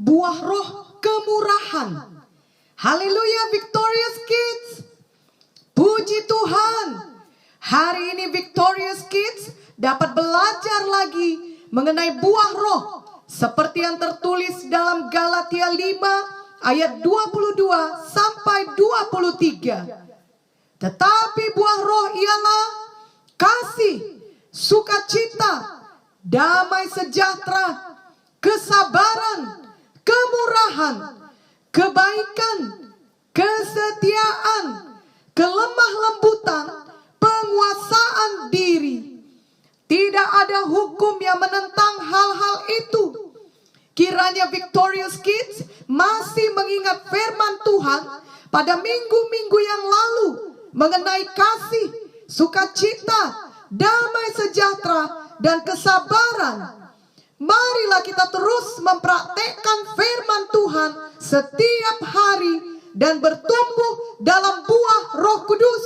buah roh kemurahan. Haleluya Victorious Kids. Puji Tuhan. Hari ini Victorious Kids dapat belajar lagi mengenai buah roh seperti yang tertulis dalam Galatia 5 ayat 22 sampai 23. Tetapi buah roh ialah kasih, sukacita, damai sejahtera, kesabaran, kemurahan, kebaikan, kesetiaan, kelemah lembutan, penguasaan diri. Tidak ada hukum yang menentang hal-hal itu. Kiranya Victorious Kids masih mengingat firman Tuhan pada minggu-minggu yang lalu mengenai kasih, sukacita, damai sejahtera, dan kesabaran. Marilah kita terus mempraktekkan firman Tuhan setiap hari dan bertumbuh dalam buah Roh Kudus.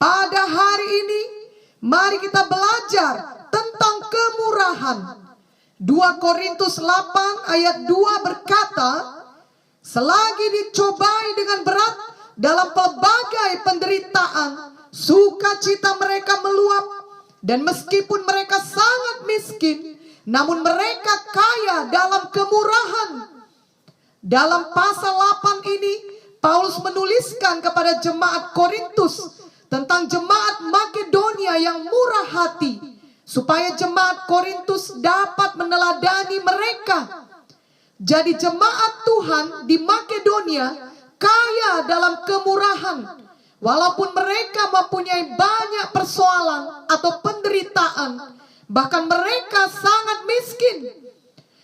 Pada hari ini, mari kita belajar tentang kemurahan. 2 Korintus 8 ayat 2 berkata, selagi dicobai dengan berat dalam pelbagai penderitaan, sukacita mereka meluap, dan meskipun mereka sangat miskin, namun mereka kaya dalam kemurahan. Dalam pasal 8 ini, Paulus menuliskan kepada jemaat Korintus tentang jemaat Makedonia yang murah hati, supaya jemaat Korintus dapat meneladani mereka. Jadi jemaat Tuhan di Makedonia kaya dalam kemurahan, walaupun mereka mempunyai banyak persoalan atau penderitaan, bahkan mereka sangat miskin.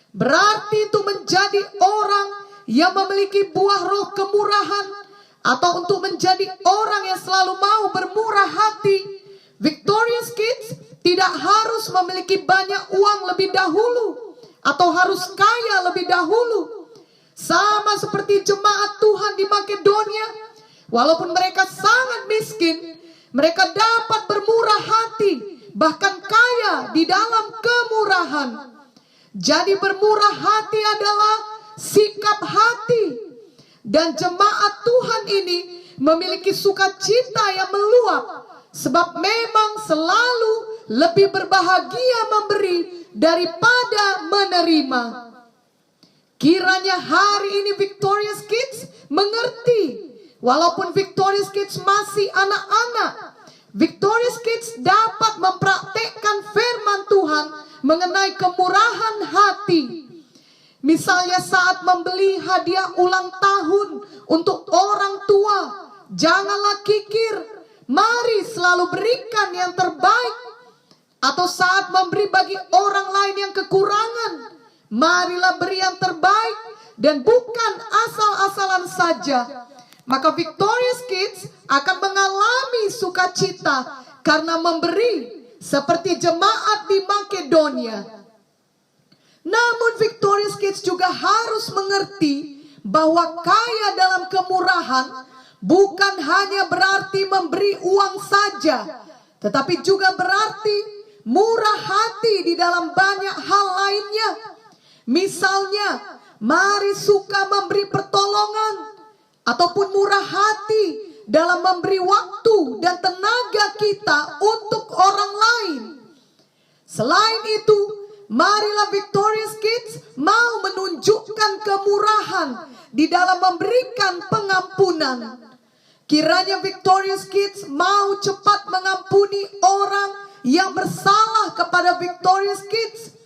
Berarti itu menjadi orang yang memiliki buah roh kemurahan, atau untuk menjadi orang yang selalu mau bermurah hati. Victorious Kids tidak harus memiliki banyak uang lebih dahulu, atau harus kaya lebih dahulu. Sama seperti jemaat Tuhan di Makedonia, walaupun mereka sangat miskin, mereka dapat bermurah hati, bahkan kaya di dalam kemurahan. Jadi bermurah hati adalah sikap hati. Dan jemaat Tuhan ini memiliki sukacita yang meluap, sebab memang selalu lebih berbahagia memberi daripada menerima. Kiranya hari ini Victorious Kids mengerti, walaupun Victorious Kids masih anak-anak, Victorious Kids dapat mempraktekkan firman Tuhan mengenai kemurahan hati. Misalnya saat membeli hadiah ulang tahun untuk orang tua, janganlah kikir, mari selalu berikan yang terbaik. Atau saat memberi bagi orang lain yang kekurangan, marilah beri yang terbaik dan bukan asal-asalan saja. Maka Victorious Kids akan mengalami sukacita karena memberi seperti jemaat di Makedonia. Namun Victorious Kids juga harus mengerti bahwa kaya dalam kemurahan bukan hanya berarti memberi uang saja, tetapi juga berarti murah hati di dalam banyak hal lainnya. Misalnya, mari suka memberi pertolongan, ataupun murah hati dalam memberi waktu dan tenaga kita untuk orang lain. Selain itu, marilah Victorious Kids mau menunjukkan kemurahan di dalam memberikan pengampunan. Kiranya Victorious Kids mau cepat mengampuni orang yang bersalah kepada Victorious Kids.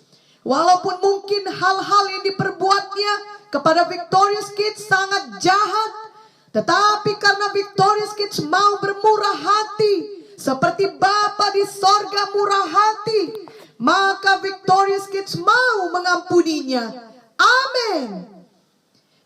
Walaupun mungkin hal-hal yang diperbuatnya kepada Victorious Kids sangat jahat, tetapi karena Victorious Kids mau bermurah hati seperti Bapa di sorga murah hati, maka Victorious Kids mau mengampuninya. Amin.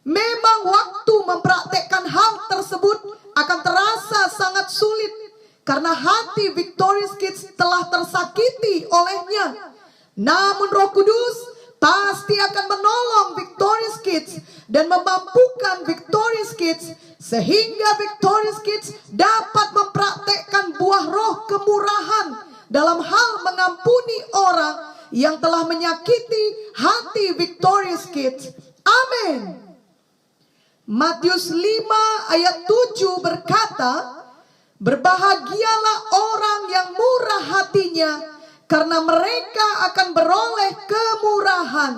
Memang waktu mempraktekkan hal tersebut akan terasa sangat sulit, karena hati Victorious Kids telah tersakiti olehnya. Namun Roh Kudus pasti akan menolong Victorious Kids dan memampukan Victorious Kids, sehingga Victorious Kids dapat mempraktekkan buah roh kemurahan dalam hal mengampuni orang yang telah menyakiti hati Victorious Kids. Amin. Matius 5 ayat 7 berkata, berbahagialah orang yang murah hatinya, karena mereka akan beroleh kemurahan.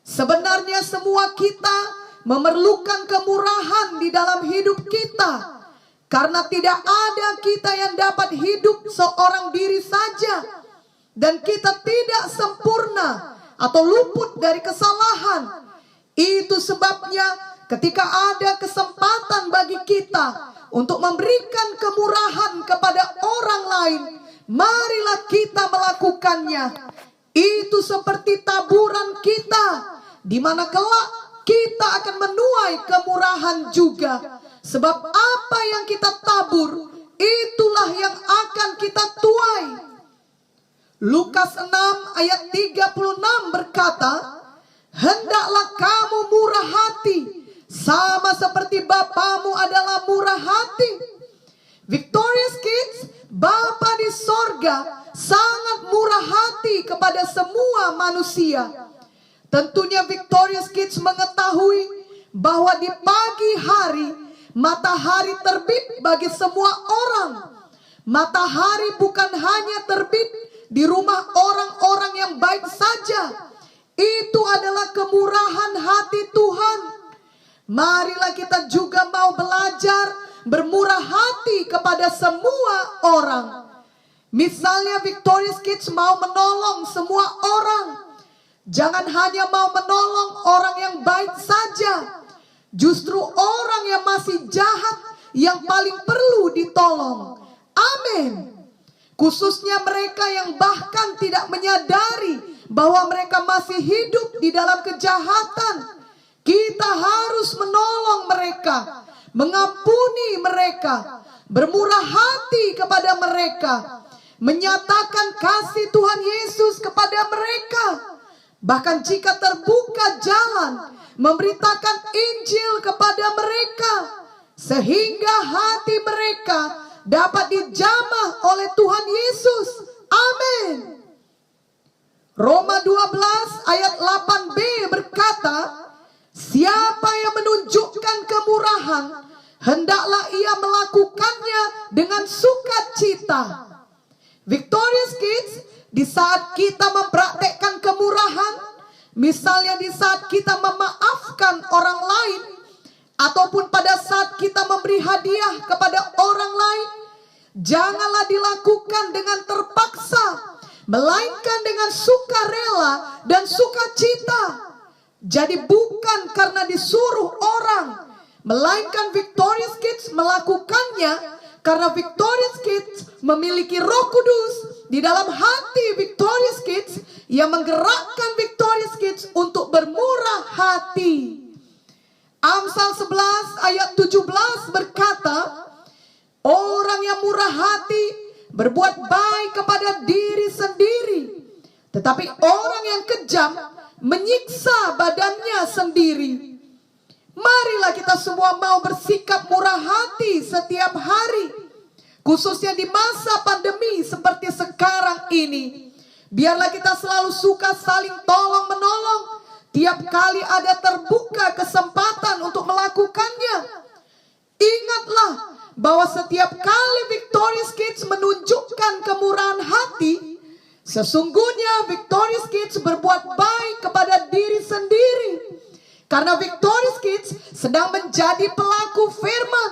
Sebenarnya semua kita memerlukan kemurahan di dalam hidup kita, karena tidak ada kita yang dapat hidup seorang diri saja, dan kita tidak sempurna atau luput dari kesalahan. Itu sebabnya ketika ada kesempatan bagi kita untuk memberikan kemurahan kepada orang lain, marilah kita melakukannya. Itu seperti taburan kita, di mana kelak kita akan menuai kemurahan juga. Sebab apa yang kita tabur, itulah yang akan kita tuai. Lukas 6 ayat 36 berkata, hendaklah kamu murah hati, sama seperti Bapamu adalah murah hati. Victorious Kids, Bapa di sorga sangat murah hati kepada semua manusia. Tentunya Victorious Kids mengetahui bahwa di pagi hari matahari terbit bagi semua orang. Matahari bukan hanya terbit di rumah orang-orang yang baik saja. Itu adalah kemurahan hati Tuhan. Marilah kita juga mau belajar bermurah hati kepada semua orang. Misalnya Victorious Kids mau menolong semua orang. Jangan hanya mau menolong orang yang baik saja. Justru orang yang masih jahat yang paling perlu ditolong. Amin. Khususnya mereka yang bahkan tidak menyadari bahwa mereka masih hidup di dalam kejahatan. Kita harus menolong mereka, mengampuni mereka, bermurah hati kepada mereka, menyatakan kasih Tuhan Yesus kepada mereka. Bahkan jika terbuka jalan, memberitakan Injil kepada mereka, sehingga hati mereka dapat dijamah oleh Tuhan Yesus. Amin. Roma 12 ayat 8b berkata, siapa yang menunjukkan kemurahan, hendaklah ia melakukannya dengan sukacita. Victorious Kids, di saat kita mempraktekkan kemurahan, misalnya di saat kita memaafkan orang lain, ataupun pada saat kita memberi hadiah kepada orang lain, janganlah dilakukan dengan terpaksa, melainkan dengan sukarela dan sukacita. Jadi bukan karena disuruh orang, melainkan Victorious Kids melakukannya karena Victorious Kids memiliki Roh Kudus di dalam hati Victorious Kids yang menggerakkan Victorious Kids untuk bermurah hati. Amsal 11 ayat 17 berkata, orang yang murah hati berbuat baik kepada diri sendiri, tetapi orang yang kejam menyiksa badannya sendiri. Marilah kita semua mau bersikap murah hati setiap hari, khususnya di masa pandemi seperti sekarang ini. Biarlah kita selalu suka saling tolong menolong tiap kali ada terbuka kesempatan untuk melakukannya. Ingatlah bahwa setiap kali Victorious Kids menunjukkan kemurahan hati, sesungguhnya Victorious Kids berbuat baik kepada diri sendiri. Karena Victorious Kids sedang menjadi pelaku firman.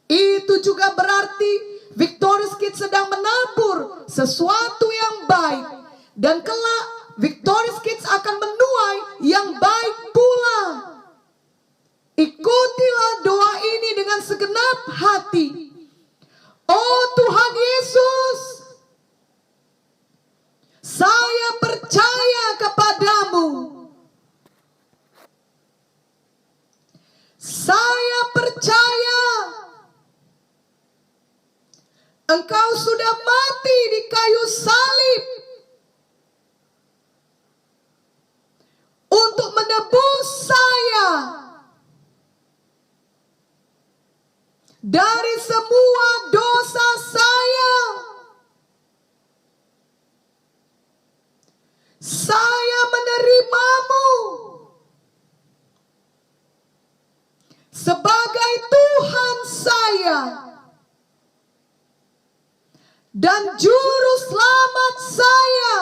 Itu juga berarti Victorious Kids sedang menabur sesuatu yang baik. Dan kelak Victorious Kids akan menuai yang baik pula. Ikutilah doa ini dengan segenap hati. Oh Tuhan Yesus, saya percaya kepadamu. Saya percaya Engkau sudah mati di kayu salib untuk menebus saya dari semua dosa saya. saya dan juru selamat saya.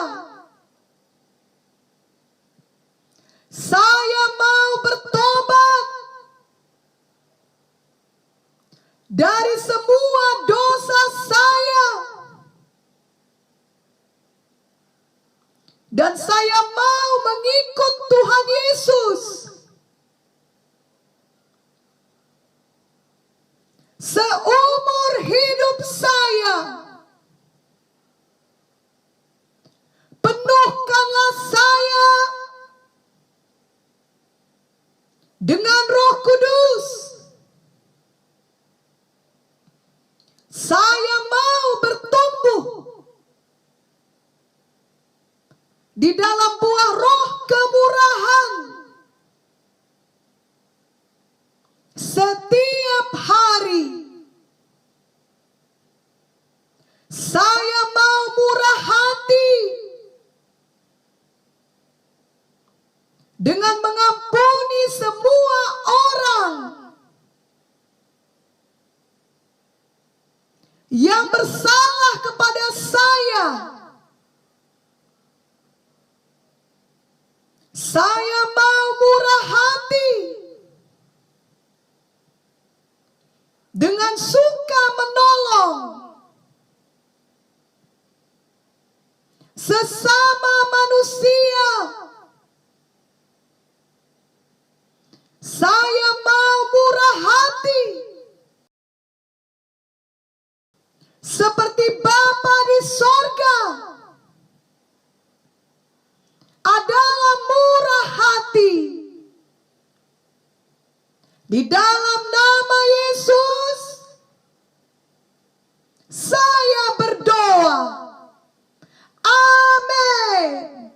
Saya mau bertobat dari semua dosa saya, dan saya mau mengikut Tuhan Yesus seumur hidup saya. Penuhkanlah saya dengan Roh Kudus. Saya mau bertumbuh di dalam buah roh kemurahan setiap hari. Saya mau murah hati dengan mengampuni semua orang yang bersalah kepada saya. Saya mau murah hati dengan suka menolong sesama manusia. Saya mau murah hati seperti Bapa di sorga adalah murah hati. Di dalam nama Yesus saya berdoa. Amin.